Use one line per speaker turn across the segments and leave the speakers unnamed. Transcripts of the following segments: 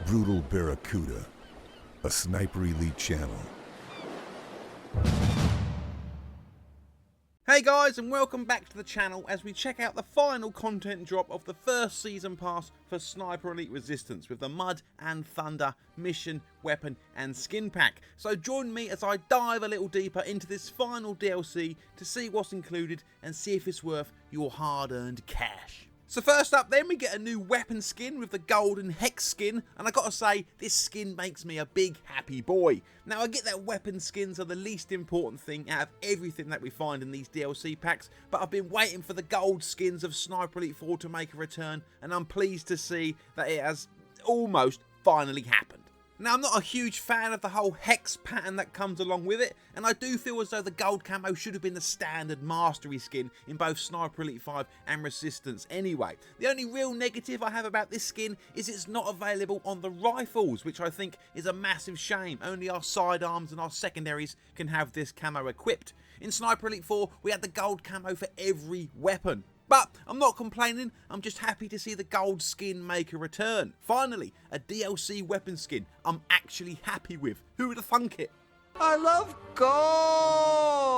Brutal Barracuda, a Sniper Elite channel.
Hey guys, and welcome back to the channel as we check out the final content drop of the first season pass for Sniper Elite Resistance with the Mud and Thunder mission, weapon and skin pack. So join me as I dive a little deeper into this final DLC to see what's included and see if it's worth your hard-earned cash. So first up then we get a new weapon skin with the golden hex skin, and I gotta say this skin makes me a big happy boy. Now I get that weapon skins are the least important thing out of everything that we find in these DLC packs, but I've been waiting for the gold skins of Sniper Elite 4 to make a return, and I'm pleased to see that it has almost finally happened. Now I'm not a huge fan of the whole hex pattern that comes along with it, and I do feel as though the gold camo should have been the standard mastery skin in both Sniper Elite 5 and Resistance anyway. The only real negative I have about this skin is it's not available on the rifles, which I think is a massive shame. Only our sidearms and our secondaries can have this camo equipped. In Sniper Elite 4 we had the gold camo for every weapon. But I'm not complaining, I'm just happy to see the gold skin make a return. Finally, a DLC weapon skin I'm actually happy with. Who would have thunk it?
I love gold!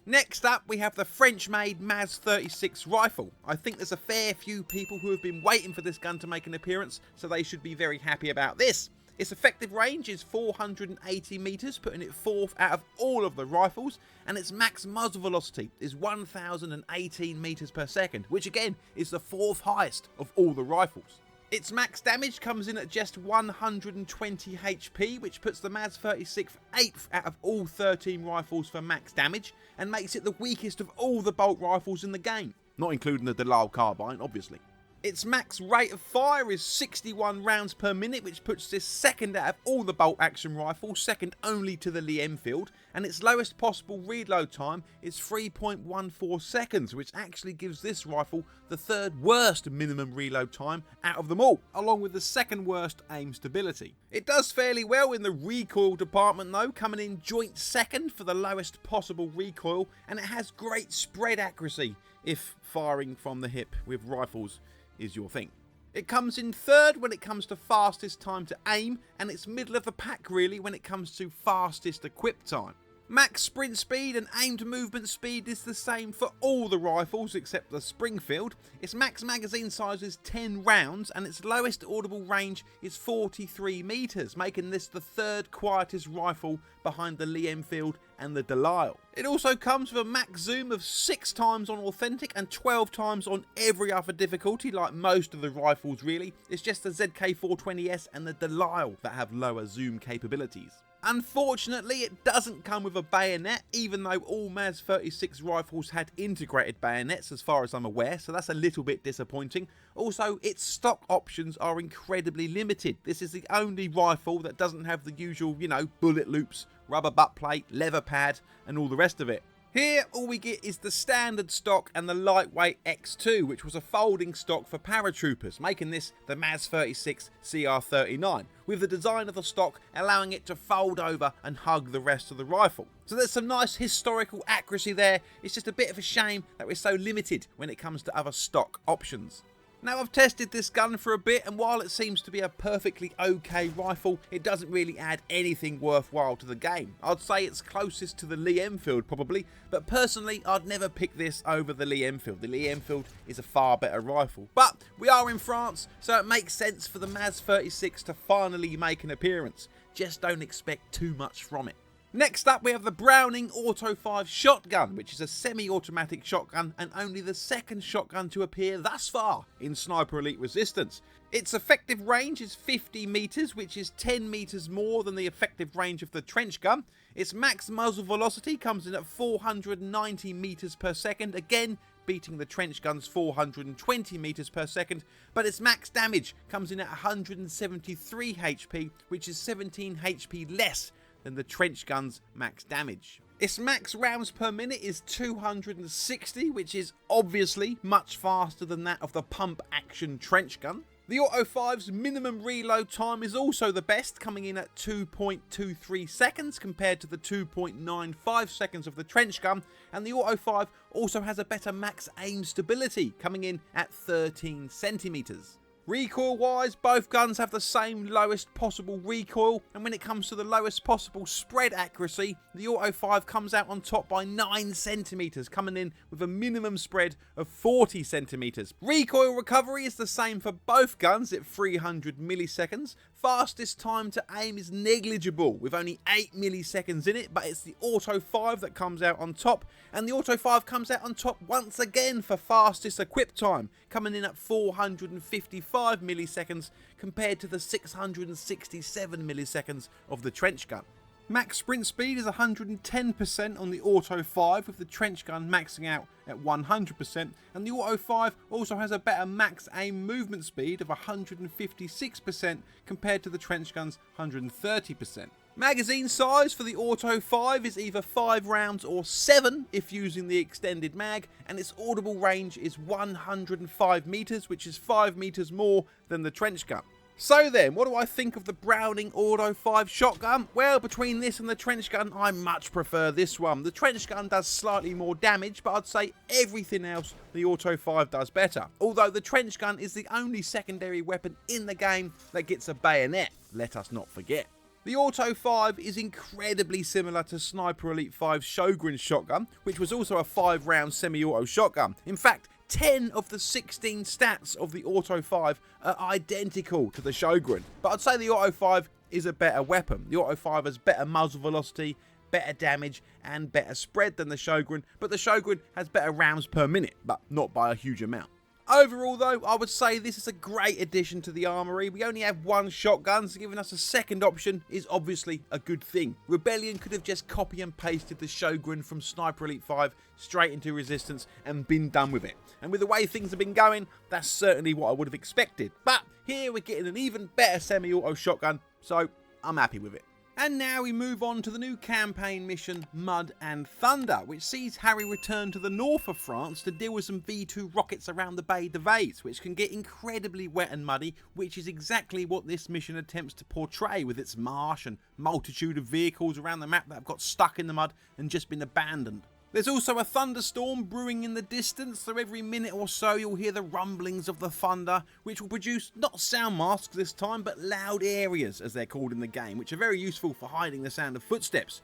Next up, we have the French-made MAZ-36 rifle. I think there's a fair few people who have been waiting for this gun to make an appearance, so they should be very happy about this. Its effective range is 480 metres, putting it fourth out of all of the rifles, and its max muzzle velocity is 1018 metres per second, which again is the fourth highest of all the rifles. Its max damage comes in at just 120 HP, which puts the MAZ-36 8th out of all 13 rifles for max damage, and makes it the weakest of all the bolt rifles in the game, not including the Delisle carbine, obviously. Its max rate of fire is 61 rounds per minute, which puts this second out of all the bolt action rifles, second only to the Lee Enfield, and its lowest possible reload time is 3.14 seconds, which actually gives this rifle the third worst minimum reload time out of them all, along with the second worst aim stability. It does fairly well in the recoil department though, coming in joint second for the lowest possible recoil, and it has great spread accuracy if firing from the hip with rifles is your thing. It comes in third when it comes to fastest time to aim, and it's middle of the pack really when it comes to fastest equip time. Max sprint speed and aimed movement speed is the same for all the rifles except the Springfield. Its max magazine size is 10 rounds and its lowest audible range is 43 metres, making this the third quietest rifle behind the Lee Enfield and the Delisle. It also comes with a max zoom of 6 times on authentic and 12 times on every other difficulty, like most of the rifles really. It's just the ZK420S and the Delisle that have lower zoom capabilities. Unfortunately, it doesn't come with a bayonet, even though all MAZ-36 rifles had integrated bayonets as far as I'm aware, so that's a little bit disappointing. Also, its stock options are incredibly limited. This is the only rifle that doesn't have the usual, bullet loops, rubber butt plate, leather pad, and all the rest of it. Here, all we get is the standard stock and the lightweight X2, which was a folding stock for paratroopers, making this the MAZ-36 CR39, with the design of the stock allowing it to fold over and hug the rest of the rifle. So there's some nice historical accuracy there. It's just a bit of a shame that we're so limited when it comes to other stock options. Now I've tested this gun for a bit, and while it seems to be a perfectly okay rifle, it doesn't really add anything worthwhile to the game. I'd say it's closest to the Lee Enfield probably, but personally I'd never pick this over the Lee Enfield. The Lee Enfield is a far better rifle. But we are in France, so it makes sense for the MAZ-36 to finally make an appearance. Just don't expect too much from it. Next up we have the Browning Auto 5 shotgun, which is a semi-automatic shotgun and only the second shotgun to appear thus far in Sniper Elite Resistance. Its effective range is 50 metres, which is 10 metres more than the effective range of the trench gun. Its max muzzle velocity comes in at 490 metres per second, again beating the trench gun's 420 metres per second, but its max damage comes in at 173 HP, which is 17 HP less than the trench gun's max damage. Its max rounds per minute is 260, which is obviously much faster than that of the pump action trench gun. The Auto 5's minimum reload time is also the best, coming in at 2.23 seconds compared to the 2.95 seconds of the trench gun, and the Auto 5 also has a better max aim stability, coming in at 13 centimeters. Recoil wise, both guns have the same lowest possible recoil, and when it comes to the lowest possible spread accuracy, the Auto 5 comes out on top by 9 centimeters, coming in with a minimum spread of 40 centimeters. Recoil recovery is the same for both guns at 300 milliseconds. Fastest time to aim is negligible with only 8 milliseconds in it, but it's the Auto 5 that comes out on top, and the Auto 5 comes out on top once again for fastest equip time, coming in at 455 milliseconds compared to the 667 milliseconds of the trench gun. Max sprint speed is 110% on the Auto 5, with the trench gun maxing out at 100%, and the Auto 5 also has a better max aim movement speed of 156% compared to the trench gun's 130%. Magazine size for the Auto 5 is either 5 rounds or 7 if using the extended mag, and its audible range is 105 meters, which is 5 meters more than the trench gun. So then, what do I think of the Browning Auto 5 shotgun? Well, between this and the trench gun, I much prefer this one. The trench gun does slightly more damage, but I'd say everything else the Auto 5 does better. Although the trench gun is the only secondary weapon in the game that gets a bayonet, let us not forget. The Auto 5 is incredibly similar to Sniper Elite 5's Sjogren shotgun, which was also a 5-round semi-auto shotgun. In fact, 10 of the 16 stats of the Auto 5 are identical to the Sjogren. But I'd say the Auto 5 is a better weapon. The Auto 5 has better muzzle velocity, better damage, and better spread than the Sjogren, but the Sjogren has better rounds per minute, but not by a huge amount. Overall though, I would say this is a great addition to the armoury. We only have one shotgun, so giving us a second option is obviously a good thing. Rebellion could have just copy and pasted the Sjogren from Sniper Elite 5 straight into Resistance and been done with it. And with the way things have been going, that's certainly what I would have expected. But here we're getting an even better semi-auto shotgun, so I'm happy with it. And now we move on to the new campaign mission, Mud and Thunder, which sees Harry return to the north of France to deal with some V2 rockets around the Bay de Vase, which can get incredibly wet and muddy, which is exactly what this mission attempts to portray with its marsh and multitude of vehicles around the map that have got stuck in the mud and just been abandoned. There's also a thunderstorm brewing in the distance, so every minute or so you'll hear the rumblings of the thunder, which will produce not sound masks this time, but loud areas, as they're called in the game, which are very useful for hiding the sound of footsteps.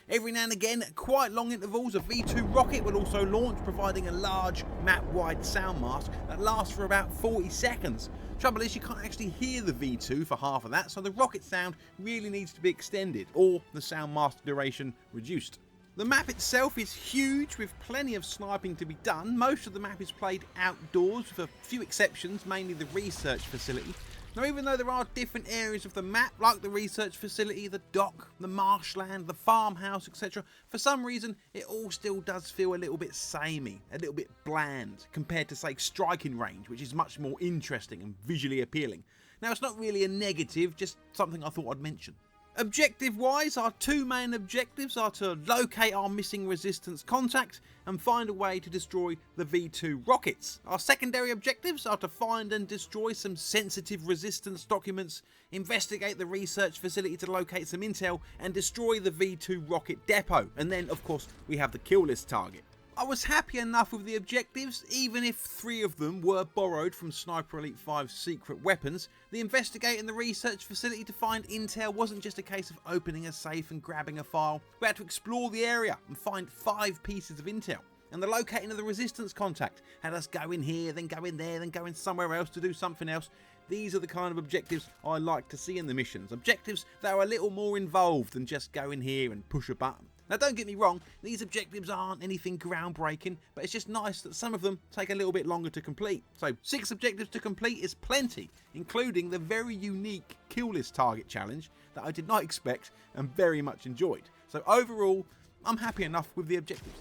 Every now and again, at quite long intervals, a V2 rocket will also launch, providing a large map-wide sound mask that lasts for about 40 seconds. Trouble is, you can't actually hear the V2 for half of that, so the rocket sound really needs to be extended, or the sound mask duration reduced. The map itself is huge, with plenty of sniping to be done. Most of the map is played outdoors, with a few exceptions, mainly the research facility. Now, even though there are different areas of the map, like the research facility, the dock, the marshland, the farmhouse, etc., for some reason, it all still does feel a little bit samey, a little bit bland, compared to, say, Striking Range, which is much more interesting and visually appealing. Now, it's not really a negative, just something I thought I'd mention. Objective-wise, our two main objectives are to locate our missing Resistance contact and find a way to destroy the V2 rockets. Our secondary objectives are to find and destroy some sensitive Resistance documents, investigate the research facility to locate some intel, and destroy the V2 rocket depot. And then, of course, we have the kill list target. I was happy enough with the objectives, even if 3 of them were borrowed from Sniper Elite 5's secret weapons. The investigate in the research facility to find intel wasn't just a case of opening a safe and grabbing a file. We had to explore the area and find 5 pieces of intel. And the locating of the Resistance contact had us go in here, then go in there, then go in somewhere else to do something else. These are the kind of objectives I like to see in the missions. Objectives that are a little more involved than just go in here and push a button. Now, don't get me wrong, these objectives aren't anything groundbreaking, but it's just nice that some of them take a little bit longer to complete. So 6 objectives to complete is plenty, including the very unique kill list target challenge that I did not expect and very much enjoyed. So overall, I'm happy enough with the objectives.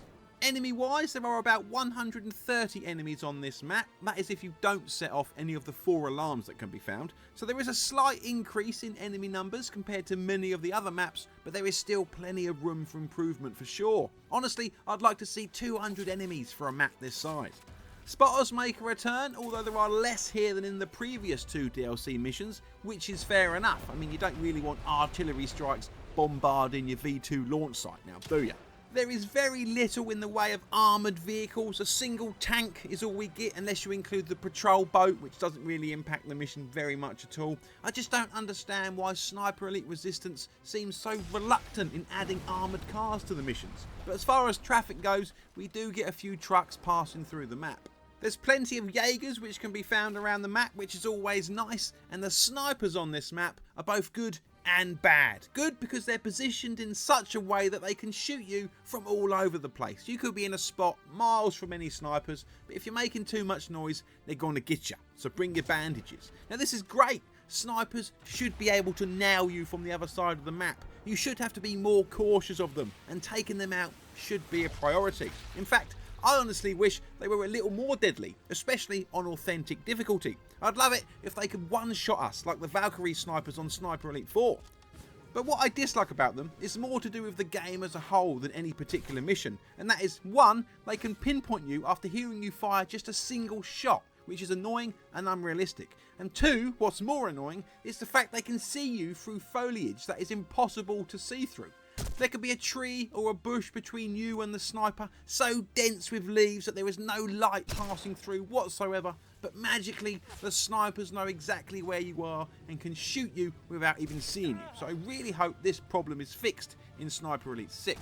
Enemy wise, there are about 130 enemies on this map. That is if you don't set off any of the 4 alarms that can be found. So there is a slight increase in enemy numbers compared to many of the other maps, but there is still plenty of room for improvement for sure. Honestly, I'd like to see 200 enemies for a map this size. Spotters make a return, although there are less here than in the previous 2 DLC missions, which is fair enough. I mean, you don't really want artillery strikes bombarding your V2 launch site now, do you? There is very little in the way of armoured vehicles. A single tank is all we get, unless you include the patrol boat, which doesn't really impact the mission very much at all. I just don't understand why Sniper Elite Resistance seems so reluctant in adding armoured cars to the missions. But as far as traffic goes, we do get a few trucks passing through the map. There's plenty of Jaegers which can be found around the map, which is always nice, and the snipers on this map are both good and bad. Good because they're positioned in such a way that they can shoot you from all over the place. You could be in a spot miles from any snipers, but if you're making too much noise, they're going to get you. So bring your bandages. Now this is great. Snipers should be able to nail you from the other side of the map. You should have to be more cautious of them, and taking them out should be a priority. In fact, I honestly wish they were a little more deadly, especially on authentic difficulty. I'd love it if they could one-shot us like the Valkyrie snipers on Sniper Elite 4. But what I dislike about them is more to do with the game as a whole than any particular mission, and that is, 1, they can pinpoint you after hearing you fire just a single shot, which is annoying and unrealistic. And 2, what's more annoying, is the fact they can see you through foliage that is impossible to see through. There could be a tree or a bush between you and the sniper, so dense with leaves that there is no light passing through whatsoever, but magically the snipers know exactly where you are and can shoot you without even seeing you. So I really hope this problem is fixed in Sniper Elite 6.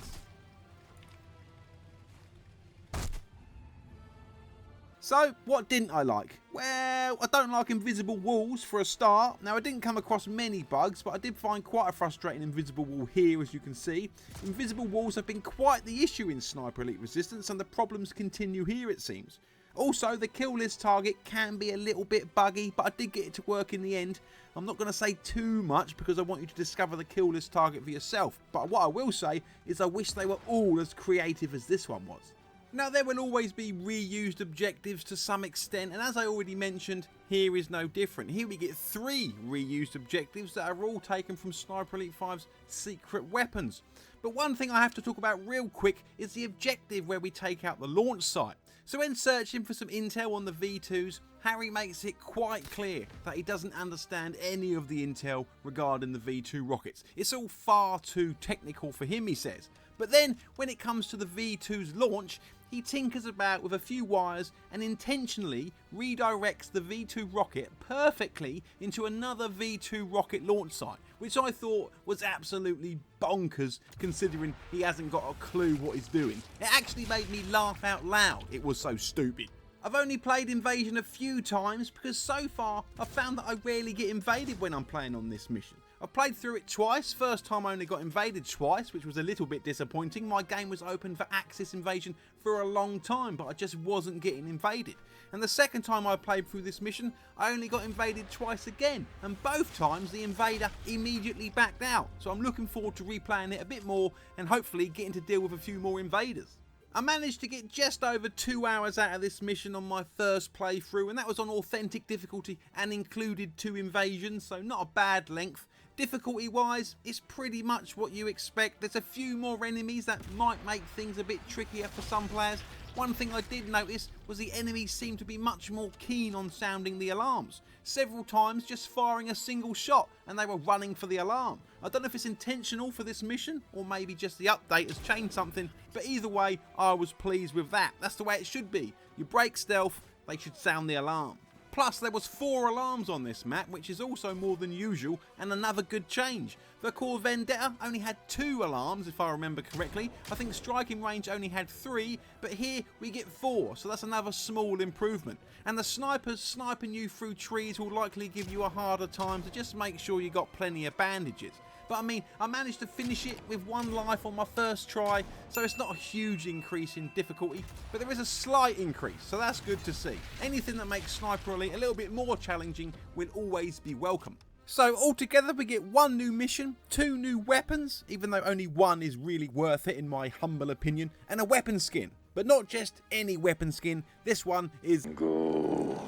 So, what didn't I like? Well, I don't like invisible walls for a start. Now, I didn't come across many bugs, but I did find quite a frustrating invisible wall here, as you can see. Invisible walls have been quite the issue in Sniper Elite Resistance, and the problems continue here, it seems. Also, the kill list target can be a little bit buggy, but I did get it to work in the end. I'm not going to say too much because I want you to discover the kill list target for yourself, but what I will say is I wish they were all as creative as this one was. Now, there will always be reused objectives to some extent, and as I already mentioned, here is no different. Here we get 3 reused objectives that are all taken from Sniper Elite 5's secret weapons. But one thing I have to talk about real quick is the objective where we take out the launch site. So when searching for some intel on the V2s, Harry makes it quite clear that he doesn't understand any of the intel regarding the V2 rockets. It's all far too technical for him, he says. But then, when it comes to the V2's launch, he tinkers about with a few wires and intentionally redirects the V2 rocket perfectly into another V2 rocket launch site, which I thought was absolutely bonkers considering he hasn't got a clue what he's doing. It actually made me laugh out loud, it was so stupid. I've only played Invasion a few times because so far I've found that I rarely get invaded when I'm playing on this mission. I've played through it twice. First time I only got invaded twice, which was a little bit disappointing. My game was open for Axis invasion for a long time, but I just wasn't getting invaded. And the second time I played through this mission, I only got invaded twice again, and both times the invader immediately backed out. So I'm looking forward to replaying it a bit more and hopefully getting to deal with a few more invaders. I managed to get just over 2 hours out of this mission on my first playthrough, and that was on authentic difficulty and included 2 invasions, so not a bad length. Difficulty wise, it's pretty much what you expect. There's a few more enemies that might make things a bit trickier for some players. One thing I did notice was the enemies seemed to be much more keen on sounding the alarms. Several times just firing a single shot and they were running for the alarm. I don't know if it's intentional for this mission or maybe just the update has changed something, but either way I was pleased with that. That's the way it should be. You break stealth, they should sound the alarm. Plus, there was 4 alarms on this map, which is also more than usual and another good change. The Core Vendetta only had 2 alarms, if I remember correctly. I think Striking Range only had 3, but here we get 4, so that's another small improvement. And the snipers sniping you through trees will likely give you a harder time, so just make sure you got plenty of bandages. But I mean, I managed to finish it with 1 life on my first try, so it's not a huge increase in difficulty, but there is a slight increase, so that's good to see. Anything that makes Sniper Elite a little bit more challenging will always be welcome. So altogether we get 1 new mission, 2 new weapons, even though only 1 is really worth it in my humble opinion, and a weapon skin. But not just any weapon skin, this one is gold.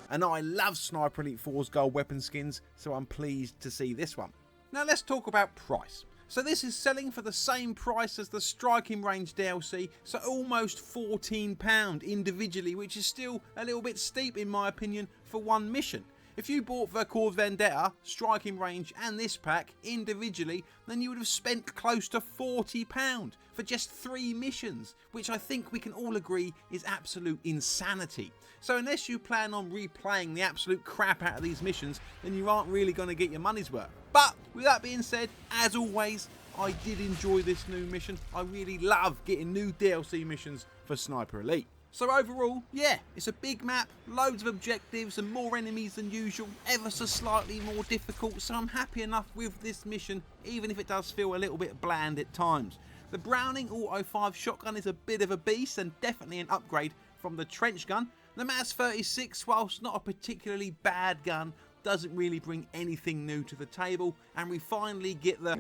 And I love Sniper Elite 4's gold weapon skins, so I'm pleased to see this one. Now let's talk about price. So this is selling for the same price as the Striking Range DLC, so almost £14 individually, which is still a little bit steep in my opinion for 1 mission. If you bought the Cause Vendetta, Striking Range and this pack individually, then you would have spent close to £40 for just 3 missions, which I think we can all agree is absolute insanity. So unless you plan on replaying the absolute crap out of these missions, then you aren't really going to get your money's worth. But with that being said, as always, I did enjoy this new mission. I really love getting new DLC missions for Sniper Elite. So overall, yeah, it's a big map, loads of objectives and more enemies than usual, ever so slightly more difficult, so I'm happy enough with this mission, even if it does feel a little bit bland at times. The Browning Auto 5 shotgun is a bit of a beast and definitely an upgrade from the trench gun. The MAZ 36, whilst not a particularly bad gun, doesn't really bring anything new to the table, and we finally get the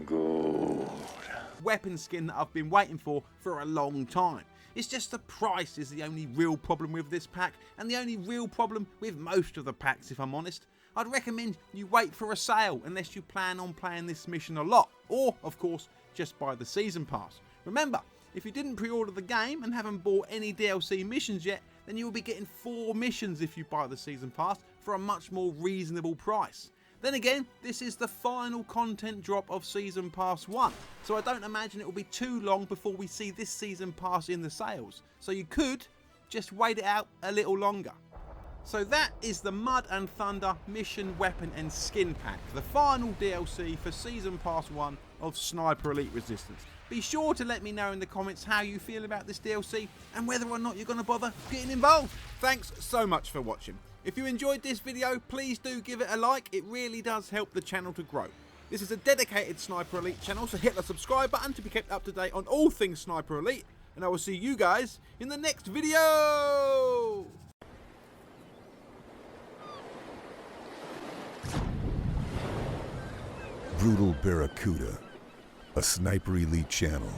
weapon skin that I've been waiting for a long time. It's just the price is the only real problem with this pack, and the only real problem with most of the packs, if I'm honest. I'd recommend you wait for a sale unless you plan on playing this mission a lot, or of course just buy the season pass. Remember, if you didn't pre-order the game and haven't bought any DLC missions yet, then you'll be getting 4 missions if you buy the season pass for a much more reasonable price. Then again, this is the final content drop of Season Pass 1, so I don't imagine it will be too long before we see this Season Pass in the sales, so you could just wait it out a little longer. So that is the Mud and Thunder Mission, Weapon and Skin Pack, the final DLC for Season Pass 1 of Sniper Elite Resistance. Be sure to let me know in the comments how you feel about this DLC and whether or not you're going to bother getting involved. Thanks so much for watching. If you enjoyed this video, please do give it a like, it really does help the channel to grow. This is a dedicated Sniper Elite channel, so hit the subscribe button to be kept up to date on all things Sniper Elite, and I will see you guys in the next video!
Brutal Barracuda, a Sniper Elite channel.